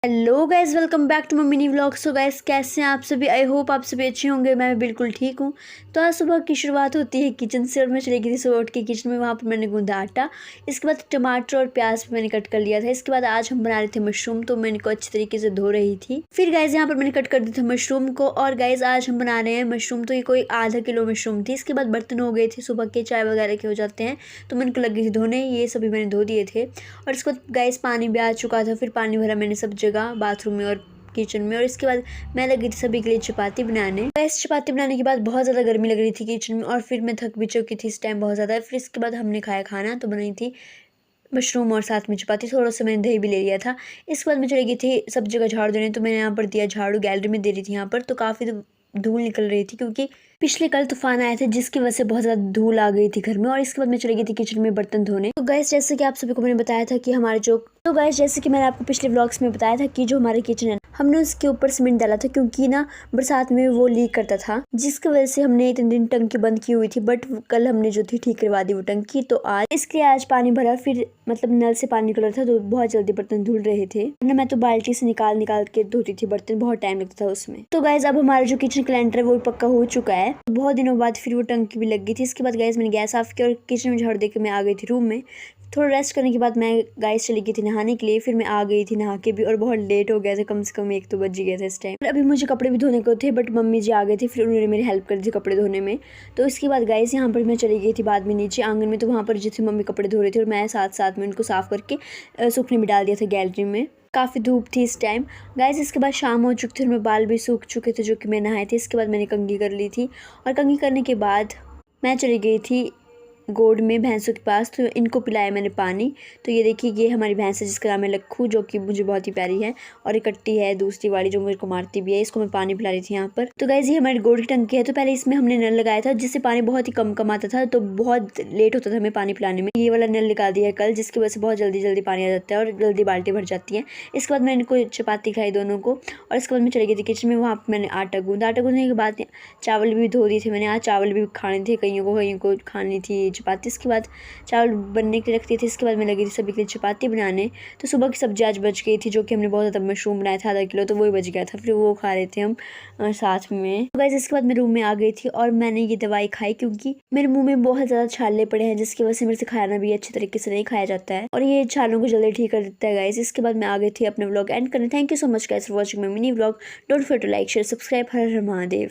Hello guys, welcome back to my mini vlog. So guys, कैसे हैं आप सभी? आई होप आप सभी अच्छे होंगे। मैं भी बिल्कुल ठीक हूँ। तो आज सुबह की शुरुआत होती है किचन से और मैं चली गई थी सुबह उठ के किचन में। वहाँ पर मैंने गूंदा आटा, इसके बाद टमाटर और प्याज भी मैंने कट कर लिया था। इसके बाद आज हम बना रहे थे मशरूम, तो मैं इनको अच्छी तरीके से धो रही थी। फिर गाइज यहाँ पर मैंने कट कर दिया था मशरूम को। और गाइज आज हम बना रहे हैं मशरूम, तो ये कोई आधा किलो मशरूम थी। इसके बाद बर्तन हो गए थे, सुबह के चाय वगैरह के हो जाते हैं, तो मैं इनको लग गई थी धोने। ये सभी मैंने धो दिए थे और इसके बाद गाइज पानी भी आ चुका था। फिर पानी भरा मैंने सब जगह, बाथरूम में और किचन में। और इसके बाद मैं लगी थी सभी के लिए चपाती बनाने। बस चपाती बनाने के बाद बहुत ज़्यादा गर्मी लग रही थी किचन में और फिर मैं थक भी चुकी थी इस टाइम बहुत ज़्यादा। फिर इसके बाद हमने खाया खाना, तो बनाई थी मशरूम और साथ में चपाती। थोड़ा सा मैंने दही भी ले लिया था। इसके बाद मैं चली गई थी सब जगह झाड़ू देने, तो मैंने यहाँ पर दिया झाड़ू, गैलरी में दे रही थी यहाँ पर। तो काफ़ी धूल निकल रही थी क्योंकि पिछले कल तूफान आया था जिसकी वजह से बहुत ज़्यादा धूल आ गई थी घर में। और इसके बाद मैं चली गई थी किचन में बर्तन धोने। तो गैस जैसे कि आप सभी को मैंने बताया था कि हमारे जो जैसे कि मैंने आपको पिछले व्लॉग्स में बताया था कि जो हमारे किचन है हमने उसके ऊपर सीमेंट डाला था क्योंकि ना बरसात में वो लीक करता था, जिसकी वजह से हमने 3 दिन टंकी बंद की हुई थी। बट कल हमने जो थी ठीक करवा दी वो टंकी। तो आज इसके आज पानी भरा, फिर मतलब नल से पानी निकल रहा था, तो बहुत जल्दी बर्तन धुल रहे थे। मैं तो बाल्टी से निकाल के धोती थी बर्तन, बहुत टाइम लगता था उसमें। तो गाइज अब हमारा जो किचन कैलेंडर है वो पक्का हो चुका है। बहुत दिनों बाद फिर वो टंकी भी लग गई थी। इसके बाद गाइज मैंने गैस ऑफ किया और किचन में झाड़ू देकर मैं आ गई थी रूम में। थोड़ा रेस्ट करने के बाद मैं गाइस चली गई थी नहाने के लिए। फिर मैं आ गई थी नहा के भी और बहुत लेट हो गया था, कम से कम 1 तो बज ही गया था इस टाइम। अभी मुझे कपड़े भी धोने को थे बट मम्मी जी आ गए थे, फिर उन्होंने मेरी हेल्प कर दी कपड़े धोने में। तो इसके बाद गाइस यहाँ पर मैं चली गई थी बाद में नीचे आंगन में। तो वहाँ पर जिसे मम्मी कपड़े धो रहे थे और मैं साथ साथ में उनको साफ़ करके सूखने भी डाल दिया था गैलरी में। काफ़ी धूप थी इस टाइम गाइस। इसके बाद शाम हो चुकी थी और मेरे बाल भी सूख चुके थे जो कि मैं नहाए थे। इसके बाद मैंने कंघी कर ली थी और कंघी करने के बाद मैं चली गई थी गोड में भैंसों के पास। तो इनको पिलाया मैंने पानी। तो ये देखिए, ये हमारी भैंस है जिसका नाम है लक्खू, जो कि मुझे बहुत ही प्यारी है। और एक कट्टी है दूसरी वाली जो मुझे को मारती भी है, इसको मैं पानी पिला रही थी यहाँ पर। तो गाइस ये हमारी गोड की टंकी है। तो पहले इसमें हमने नल लगाया था जिससे पानी बहुत ही कम आता था, तो बहुत लेट होता था हमें पानी पिलाने में। ये वाला नल निकाल दिया है कल, जिसकी वजह से बहुत जल्दी पानी आ जाता है और जल्दी बाल्टी भर जाती है। इसके बाद मैंने इनको चपाती खाई दोनों को और इसके बाद मैं चली गई थी किचन में। वहाँ पर मैंने आटा गूंदने के बाद चावल भी धो दिए थे मैंने। आज चावल भी खाने थे, कईयों को खानी थी चपाती। इसके बाद चावल बनने के लिए रखती थी। इसके बाद मैं लगी थी सभी के लिए चपाती बनाने। तो सुबह की सब्जी आज बच गई थी, जो कि हमने बहुत ज़्यादा मशरूम बनाया था, आधा किलो, तो वही बच गया था। फिर वो खा रहे थे हम साथ में। तो गाइस इसके बाद मैं रूम में आ गई थी और मैंने ये दवाई खाई क्योंकि मेरे मुंह में बहुत ज़्यादा छाले पड़े हैं, जिसकी वजह से मेरे से खाना भी अच्छे तरीके से नहीं खाया जाता है और ये छालों को जल्दी ठीक कर देता है गाइस। इसके बाद मैं आ गई थी अपने व्लॉग एंड करने। Thank you so much guys for watching my mini vlog. Don't forget to like, share, subscribe. हर हर महादेव।